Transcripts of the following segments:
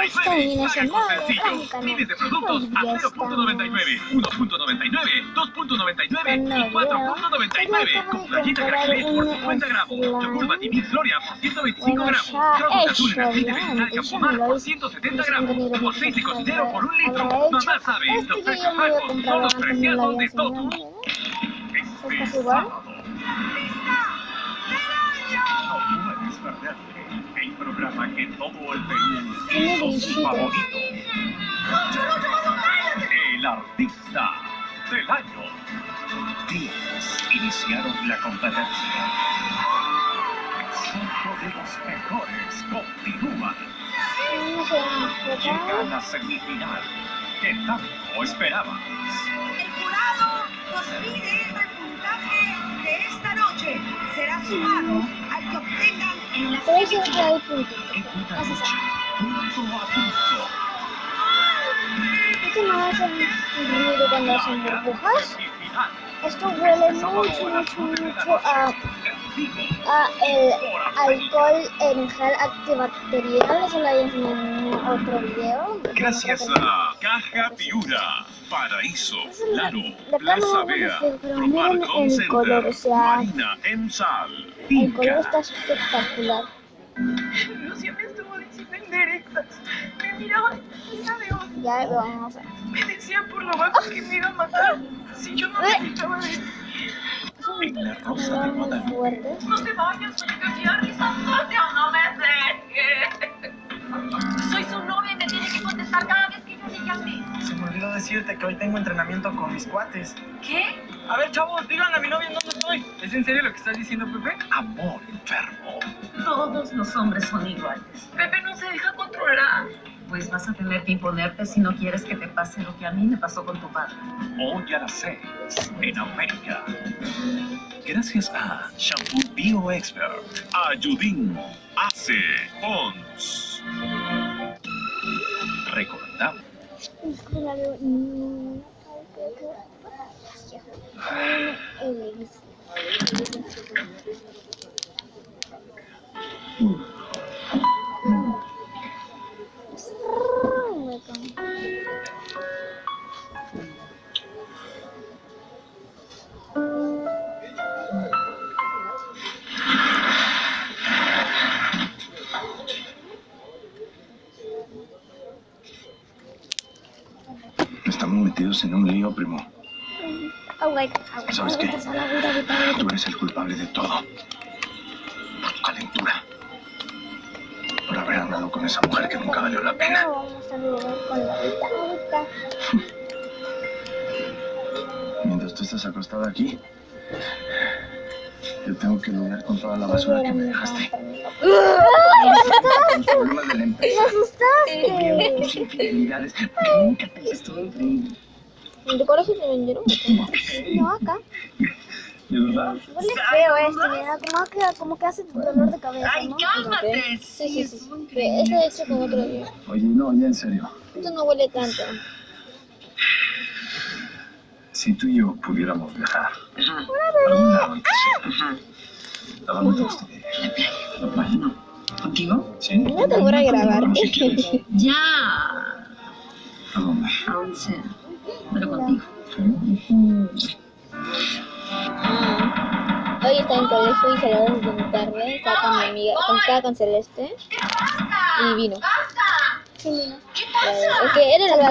esta eliminación no arranca, miles de productos a 0.99, 1.99, 2.99 y 4.99. Con galleta Crackle por 50 gramos. Yogur Batimix Gloria por 125 gramos. Trozos de atún en aceite vegetal Campomar por 170 gramos. O aceite cocinero por 1 litro. Mamá sabe, los precios bajos son los preciados de Totu. Es casi igual. No puedes perderte el programa que todo el Perú Tiene hizo su visitas. favorito. El artista del año. 10 iniciaron la competencia. 5 de los mejores continúan. No sé, Llega la semifinal que tanto esperabas. El jurado nos pide el puntaje de esta noche. Será sumado al que obtengan en la pero eso semifinal. es el punto. Esta Vas a noche, saber. punto a punto. Esto no hace ruido cuando hacen burbujas. Semifinal. Esto huele mucho a el alcohol en gel antibacterial. Eso lo había enseñado en otro video. Gracias a Caja Piura, Paraíso, Claro, La Plaza cámara Vea, no sé, pero Promar miren Home el Center, color, o sea, Marina en Sal, el color Inca. está espectacular. Lucía me estuvo diciendo indirectas. Me miraba llena de odio. Ya lo vamos a ver. Me decía por lo bajo que me iba a matar si yo no me quitaba de él. En la Rosa de Color muy Guadalupe. fuerte. No te vayas, voy a cambiar mi santuario, no me dejes. Soy su novia y me tiene que contestar cada vez que yo le llame. Se me olvidó decirte que hoy tengo entrenamiento con mis cuates. ¿Qué? A ver, chavos, díganle a mi novia en dónde estoy. ¿Es en serio lo que estás diciendo, Pepe? Amor enfermo. Todos los hombres son iguales. Pepe no se deja controlar. Pues vas a tener que imponerte si no quieres que te pase lo que a mí me pasó con tu padre. Hoy a las 6 en América. Gracias a Shampoo Bio Expert, Ayudín, Ace, Pons. Recomendamos. Estamos metidos en un lío, primo. ¿Sabes qué? Tú eres el culpable de todo. Por tu calentura. Por haber andado con esa mujer que nunca valió la pena. Vamos a lugar con la ahorita. Mientras tú estás acostada aquí, yo tengo que lidiar con toda la basura que me dejaste. Los problemas de la ¡Me empresa. asustaste! Tus infidelidades. Porque nunca te hice todo bien. ¿En tu colegio te vendieron? No, acá. ¿De verdad? Huele feo esto, mira, como que hace dolor de cabeza, Ay, ¿no? cálmate. Sí. Eso he hecho con otro día. Oye, no, ya en serio. Esto no huele tanto. Si tú y yo pudiéramos viajar a algún lado en que sea, ¿a dónde te gustaría ir? ¿La playa? ¿Contigo? ¿Sí? No te voy a grabar. Si quieres. Ya. ¿A dónde? A donde sea. Pero contigo. ¿Sí? Hoy estaba en colegio y salí desde muy tarde. Estaba con mi amiga, estaba con Celeste. Y vino. Sí, vino. Es que era la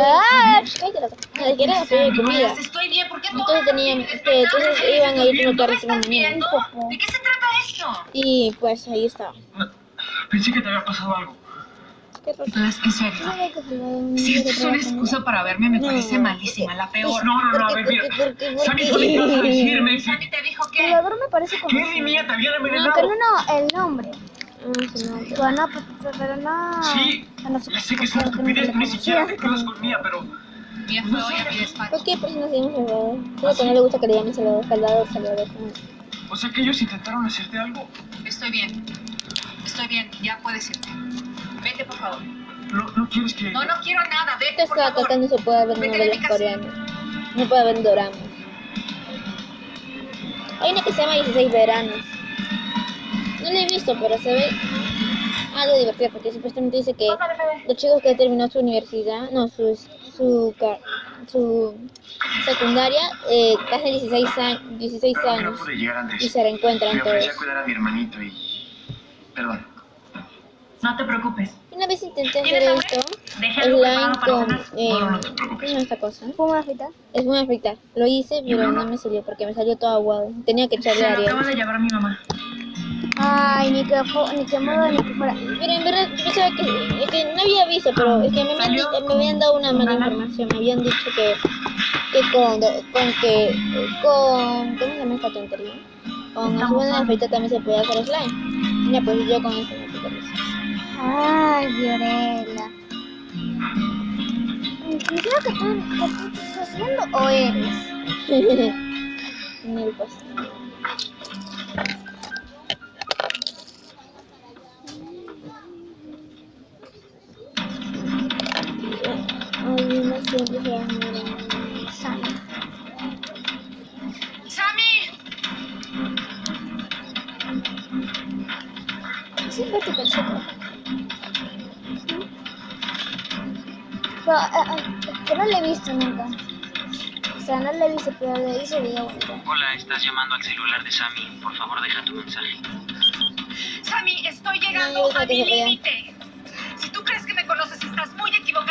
que era la feria de comida. Estoy bien, ¿por qué Entonces iban a ir a notar en la mañana. ¿De qué se trata esto? Y pues ahí estaba. Pensé que te había pasado algo. ¿Qué pasó? Entonces, en serio. Si esto es una excusa para verme, me parece malísima, la peor. No, a ver, mira. Sammy fue a mi casa a decirme Sammy te dijo El que... jugador me parece como... que él y Mía te habían No, envenenado. que no, el nombre. Bueno, pero no... Sí, no sé ya sé que es una estupidez, tú ni siquiera te quedas con Mía, pero... Mía fue hoy a mi despacho. ¿Por qué personas se llaman Salvador? Solo que no le gusta que le llamen Salvador. O sea que ellos intentaron hacerte algo. Estoy bien, ya puedes irte. Vete, por favor. No quieres que... No quiero nada, vete, Esto por está favor. tratando, se puede ver Vete de novelas mi casa. coreanas. No puede ver doramas. Hay una que se llama 16 veranos. No la he visto, pero se ve algo divertido porque supuestamente dice que los chicos que terminó su universidad, no, su secundaria, casi 16 No años pude llegar antes. y se reencuentran Me ofrecí todos. a cuidar a mi hermanito y... Perdón. No te preocupes. Una vez intenté hacer ¿Tienes hambre? esto, Dejé algo slime preparado para con... cenar. No, no te preocupes. ¿cómo es esta cosa? ¿Cómo frita? Es muy afeitar. Lo hice, pero Bruno? no me salió porque me salió todo aguado. Tenía que Se echarle lo acaba Ariel. de llevar mi mamá. Ay, ni que modo, ni que fuera. Pero en verdad, yo pensaba que no había aviso, pero es que me habían dado una mala información. Me habían dicho que ¿cómo se llama esta tontería? Con la buena afeitar también se puede hacer slime. Ya, pues yo con esto me fui feliz. Ay, Fiorella. Creo que tú estás haciendo o eres. En el pastel. Ay, no siempre se va a morir. Sammy. ¡Sammy! Siempre te consigo. Pero no le he visto nunca. O sea, no le he visto, pero de ahí se veía bonito. Hola, estás llamando al celular de Sammy. Por favor, deja tu mensaje. Sammy, estoy No, llegando yo a creo mi que se vea. límite. Si tú crees que me conoces, estás muy equivocado.